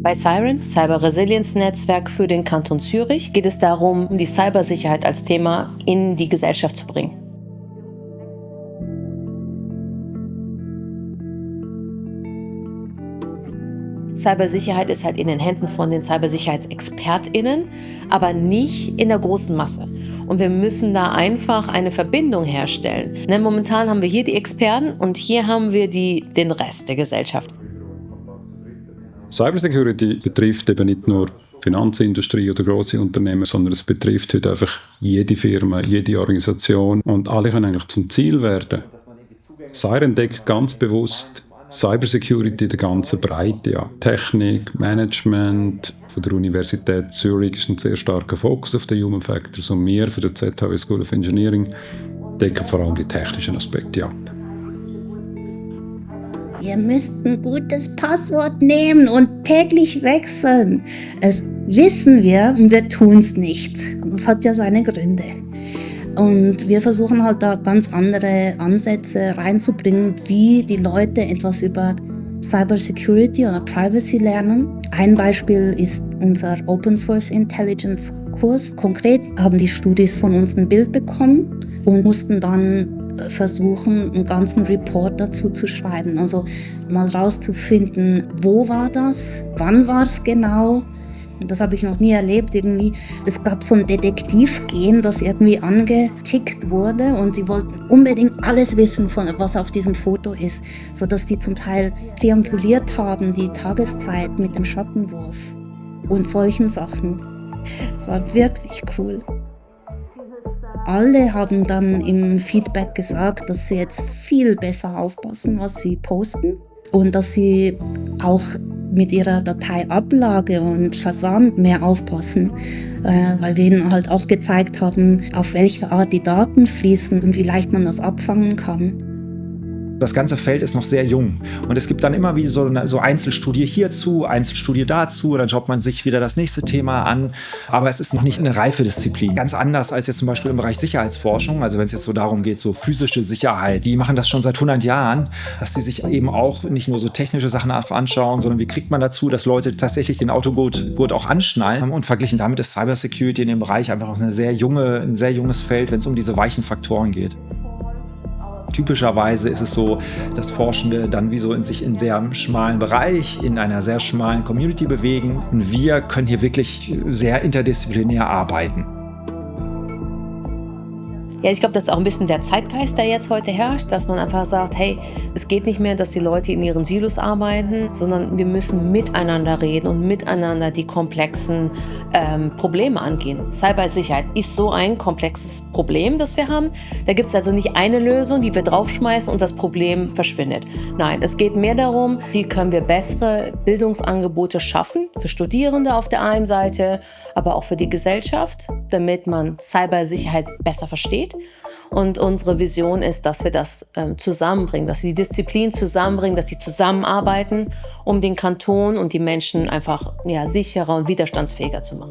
Bei Siren, Cyber Resilience Netzwerk für den Kanton Zürich, geht es darum, die Cybersicherheit als Thema in die Gesellschaft zu bringen. Cybersicherheit ist halt in den Händen von den CybersicherheitsexpertInnen, aber nicht in der großen Masse. Und wir müssen da einfach eine Verbindung herstellen. Denn momentan haben wir hier die Experten und hier haben wir den Rest der Gesellschaft. Cybersecurity betrifft eben nicht nur Finanzindustrie oder grosse Unternehmen, sondern es betrifft heute einfach jede Firma, jede Organisation und alle können eigentlich zum Ziel werden. Siren deckt ganz bewusst Cybersecurity in der ganzen Breite an. Technik, Management, von der Universität Zürich ist ein sehr starker Fokus auf den Human Factors und wir von der ZHW School of Engineering decken vor allem die technischen Aspekte ab. Ihr müsst ein gutes Passwort nehmen und täglich wechseln. Das wissen wir und wir tun es nicht. Das hat ja seine Gründe. Und wir versuchen halt da ganz andere Ansätze reinzubringen, wie die Leute etwas über Cybersecurity oder Privacy lernen. Ein Beispiel ist unser Open Source Intelligence Kurs. Konkret haben die Studis von uns ein Bild bekommen und mussten dann versuchen, einen ganzen Report dazu zu schreiben. Also mal rauszufinden, wo war das, wann war es genau. Das habe ich noch nie erlebt. Irgendwie. Es gab so ein Detektivgehen, das irgendwie angetickt wurde und sie wollten unbedingt alles wissen, was auf diesem Foto ist, sodass die zum Teil trianguliert haben, die Tageszeit mit dem Schattenwurf und solchen Sachen. Es war wirklich cool. Alle haben dann im Feedback gesagt, dass sie jetzt viel besser aufpassen, was sie posten und dass sie auch mit ihrer Dateiablage und Versand mehr aufpassen, weil wir ihnen halt auch gezeigt haben, auf welche Art die Daten fließen und wie leicht man das abfangen kann. Das ganze Feld ist noch sehr jung und es gibt dann immer wie so Einzelstudie hierzu, Einzelstudie dazu, dann schaut man sich wieder das nächste Thema an, aber es ist noch nicht eine reife Disziplin. Ganz anders als jetzt zum Beispiel im Bereich Sicherheitsforschung, also wenn es jetzt so darum geht, so physische Sicherheit, die machen das schon seit 100 Jahren, dass sie sich eben auch nicht nur so technische Sachen anschauen, sondern wie kriegt man dazu, dass Leute tatsächlich den Autogurt auch anschnallen und verglichen damit ist Cybersecurity in dem Bereich einfach noch ein sehr junges Feld, wenn es um diese weichen Faktoren geht. Typischerweise ist es so, dass Forschende dann wie so in sich in sehr schmalen Bereich, in einer sehr schmalen Community bewegen. Und wir können hier wirklich sehr interdisziplinär arbeiten. Ja, ich glaube, das ist auch ein bisschen der Zeitgeist, der jetzt heute herrscht, dass man einfach sagt, hey, es geht nicht mehr, dass die Leute in ihren Silos arbeiten, sondern wir müssen miteinander reden und miteinander die komplexen Probleme angehen. Cybersicherheit ist so ein komplexes Problem, das wir haben. Da gibt es also nicht eine Lösung, die wir draufschmeißen und das Problem verschwindet. Nein, es geht mehr darum, wie können wir bessere Bildungsangebote schaffen, für Studierende auf der einen Seite, aber auch für die Gesellschaft, damit man Cybersicherheit besser versteht. Und unsere Vision ist, dass wir das zusammenbringen, dass wir die Disziplin zusammenbringen, dass sie zusammenarbeiten, um den Kanton und die Menschen einfach sicherer und widerstandsfähiger zu machen.